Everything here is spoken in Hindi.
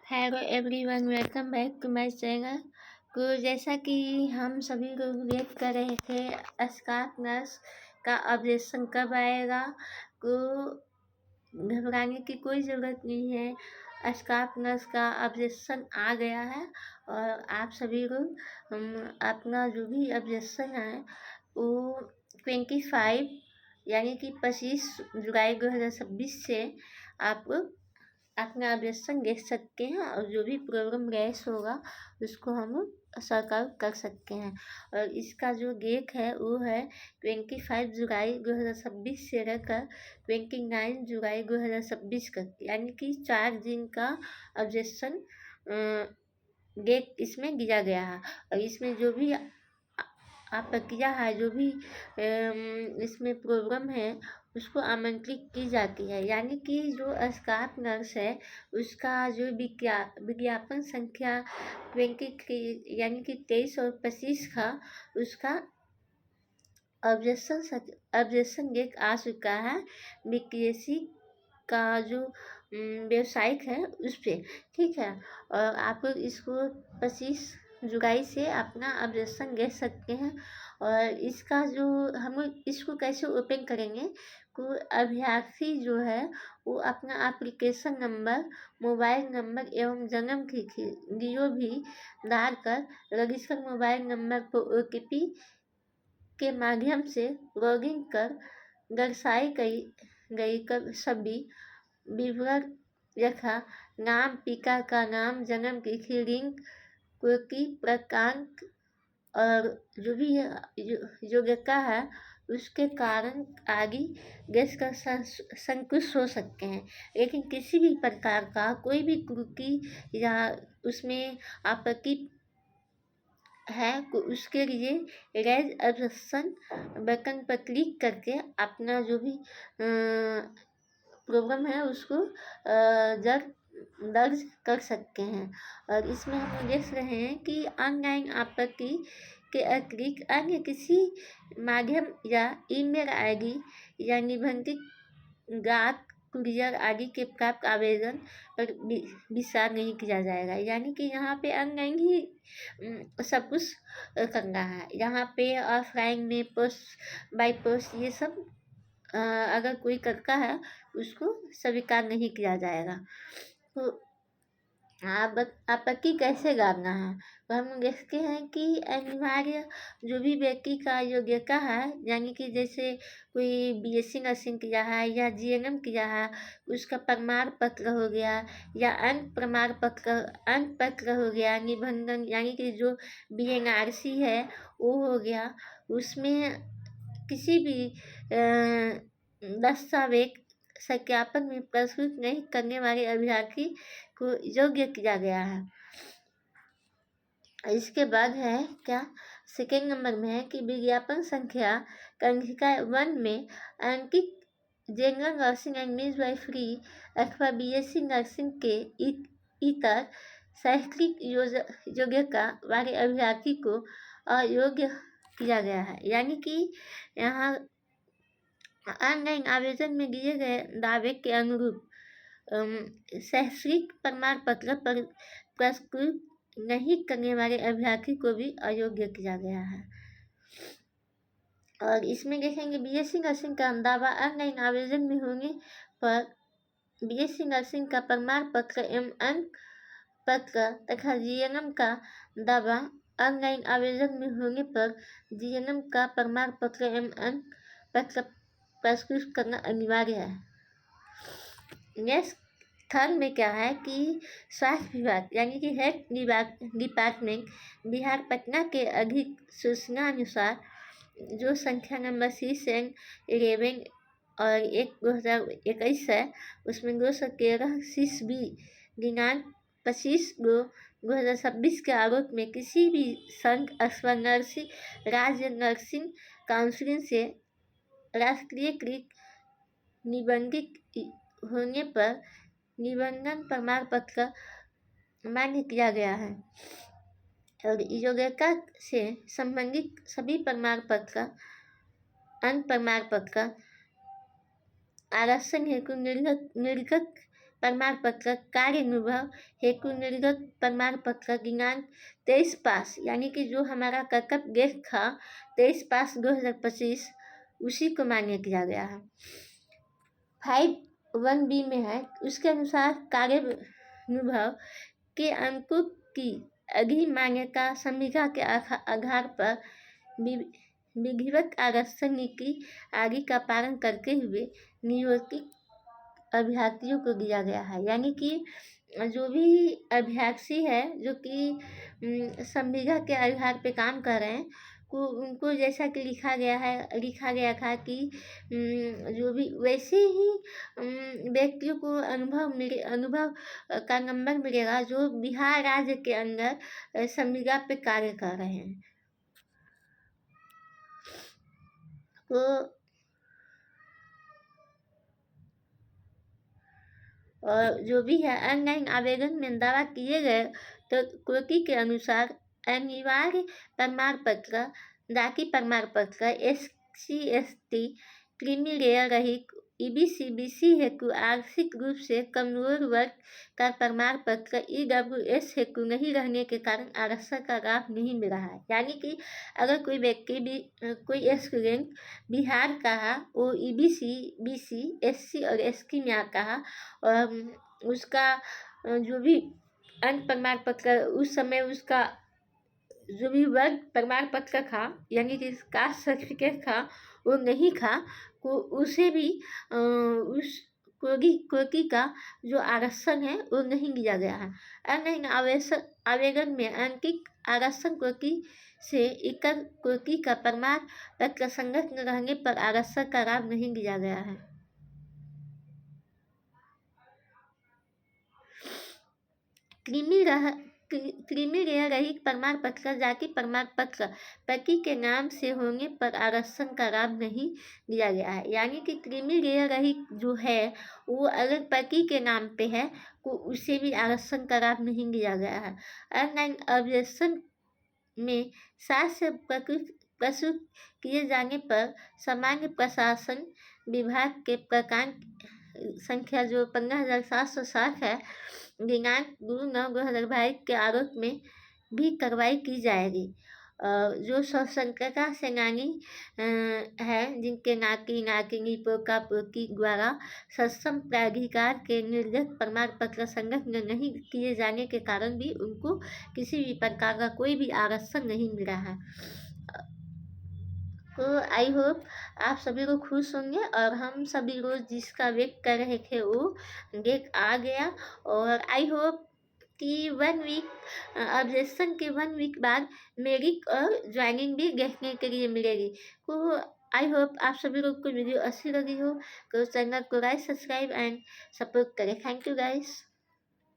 Hello everyone, welcome back to my channel. तो जैसा कि हम सभी लोग वेट कर रहे थे स्कार्फ नर्स का ऑपरेशन कब आएगा, तो घबराने की कोई ज़रूरत नहीं है। स्कार्फ नर्स का ऑपरेशन आ गया है और आप सभी लोग अपना जो भी ऑपरेशन है वो 25 यानी कि 25 जुलाई 2026 से आप लोग अपना ऑपरेशन देख सकते हैं और जो भी प्रॉब्लम गैस होगा उसको हम सॉर्ट आउट कर सकते हैं। और इसका जो डेट है वो है 25 जुलाई 2026 से लेकर 29 जुलाई 2026 तक, यानी कि 4 दिन का ऑपरेशन डेट इसमें दिया गया है। और इसमें जो भी आप प्रक्रिया है, जो भी इसमें प्रॉब्लम है उसको आमंत्रित की जाती है, यानी कि जो स्कार्फ नर्स है उसका जो विज्ञापन संख्या 23 यानी कि 23 और 25 का उसका ऑब्जेक्शन डेट आ चुका है बीपीएससी का जो वेबसाइट है उस पर, ठीक है। और आप लोग इसको 25 जुलाई से अपना ऑब्जेक्शन दे सकते हैं। और इसका जो हम इसको कैसे ओपन करेंगे, तो अभ्यर्थी जो है वो अपना एप्लीकेशन नंबर, मोबाइल नंबर एवं जन्म तिथि जो भी डालकर रजिस्टर्ड मोबाइल नंबर पर OTP के माध्यम से लॉगिन कर दर्शाई गई कर सभी विवरण यथा नाम, पिता का नाम, जन्म तिथि, लिंग, कुर्की, प्रांत और जो भी योग्यता है उसके कारण आदि देश का संतुष्ट हो सकते हैं। लेकिन किसी भी प्रकार का कोई भी कुर्की या उसमें आपत्ति है तो उसके लिए रेज ऑब्जेक्शन बटन पर क्लिक करके अपना जो भी प्रॉब्लम है उसको दर्ज कर सकते हैं। और इसमें हम देख रहे हैं कि ऑनलाइन आपत्ति के अतिरिक्त अन्य किसी माध्यम या ईमेल आईडी या निबंधित डाक, कुरियर आदि के प्राप्त आवेदन पर विचार नहीं किया जाएगा। यानी कि यहाँ पे ऑनलाइन ही सब कुछ करना है। यहाँ पे ऑफलाइन में पोस्ट बाय पोस्ट ये सब अगर कोई करता है उसको स्वीकार नहीं किया जाएगा। तो आपत्ति कैसे डालना है, तो हम देखते हैं कि अनिवार्य जो भी व्यक्ति का योग्यता है, यानी कि जैसे कोई BSc नर्सिंग किया है या GNM किया है उसका प्रमाण पत्र हो गया, या अन्य प्रमाण पत्र हो गया, निबंधन यानी कि जो BNRC है वो हो गया। उसमें किसी भी दस्तावेज सत्यापन में प्रस्तुत नहीं करने वाले अभ्यर्थी को योग्य किया गया है। इसके बाद है क्या, सेकेंड नंबर में है कि विज्ञापन संख्या कंडिका 1 में अंकित जनरल नर्सिंग एंड मिडवाइफरी अथवा BSc नर्सिंग के इतर शैक्षिक योग्यता वाले अभ्यर्थी को अयोग्य किया गया है। यानी कि यहाँ ऑनलाइन आवेदन में दिए गए दावे के अनुरूप शैक्षिक प्रमाण पत्र पर प्रस्तुत नहीं करने वाले अभ्यर्थी को भी अयोग्य किया गया है। और इसमें देखेंगे BSc नर्सिंग का दावा ऑनलाइन आवेदन में होने पर BSc नर्सिंग का प्रमाण पत्र एवं अंक पत्र तथा GNM का दावा ऑनलाइन आवेदन में होने पर GNM का प्रमाण पत्र एवं अंक पत्र प्रस्तुत करना अनिवार्य है। नेक्स्ट थर्ड में क्या है कि स्वास्थ्य विभाग यानी कि हेल्थ डिपार्टमेंट बिहार पटना के अधिक सूचना अनुसार जो संख्या नंबर C/11 और 1/2021 है उसमें 213 CIS-B दिनांक 25/2/2026 के आरोप में किसी भी संघ अथवा नर्सिंग राज्य नर्सिंग काउंसिल से राष्ट्रीयकृत निबंधित होने पर निबंधन प्रमाण पत्र मान्य किया गया है। और योग्यता से संबंधित सभी प्रमाण पत्र, अन्य प्रमाण पत्र आरक्षण हेतु निर्गत प्रमाण पत्र कार्य अनुभव हेतु निर्गत प्रमाण पत्र दिनांक 23 पास, यानी कि जो हमारा कर्तव्य गेट था 23 पास 2025 उसी को मान्य किया गया है। 5(1)(b) में है, उसके अनुसार कार्य अनुभव के अंकों की अधिक मान्यता संविदा के आधार पर विधिवत आरक्षण नीति आदि का पालन करते हुए नियोजित अभ्यर्थियों को दिया गया है। यानी कि जो भी अभ्यर्थी है जो कि संविदा के आधार पे काम कर रहे हैं उनको जैसा कि लिखा गया था कि जो भी वैसे ही व्यक्तियों को अनुभव का नंबर मिलेगा जो बिहार राज्य के अंदर संविदा पे कार्य कर रहे हैं। तो और जो भी है ऑनलाइन आवेदन में दावा किए गए तो कोटि के अनुसार अनिवार्य प्रमाण पत्र, जाति प्रमाण पत्र, SC/ST, क्रीमी लेयर रहित EBC/BC हेतु आर्थिक रूप से कमजोर वर्ग का प्रमाण पत्र, EWS हेतु नहीं रहने के कारण आरक्षण का लाभ नहीं मिल रहा है। यानी कि अगर कोई व्यक्ति भी कोई स्टूडेंट बिहार का है, वो EBC/BC, SC और ST में आता है और उसका जो भी अंक प्रमाण पत्र उस समय उसका जो भी वर्ग प्रमाण पत्र था यानी कि कास्ट सर्टिफिकेट था वो नहीं था, तो उसे भी उस कोटि का जो आरक्षण है वो नहीं दिया गया है। ऑनलाइन आवेदन में अंकित आरक्षण कोटि से इतर कोटि का प्रमाण पत्र संगत रहने पर आरक्षण का लाभ नहीं दिया गया है। क्रीमी लेयर रहित प्रमाण पत्र, जाति प्रमाण पत्र पति के नाम से होने पर आरक्षण का लाभ नहीं दिया गया है। यानी कि क्रीमी लेयर रहित जो है वो अगर पति के नाम पे है तो उसे भी आरक्षण का लाभ नहीं दिया गया है। ऑनलाइन आवेदन में 7 से प्रस्तुत किए जाने पर सामान्य प्रशासन विभाग के प्रकांड संख्या जो 15,760 है दिनांक 2/9/2022 के आरोप में भी कार्रवाई की जाएगी। जो स्वतंत्रता सेनानी है जिनके नाती पोता पोती द्वारा सक्षम प्राधिकार के निर्गत प्रमाण पत्र संगत नहीं किए जाने के कारण भी उनको किसी भी प्रकार का कोई भी आरक्षण नहीं मिला है। तो आई होप आप सभी को खुश होंगे और हम सभी रोज जिसका वेट कर रहे थे वो डेट आ गया और आई होप कि 1 वीक ऑब्जेक्शन के 1 वीक बाद मेरिट और ज्वाइनिंग भी देखने के लिए मिलेगी। तो आई होप आप सभी लोग को वीडियो अच्छी लगी हो तो चैनल को लाइक, सब्सक्राइब एंड सपोर्ट करें। Thank you guys.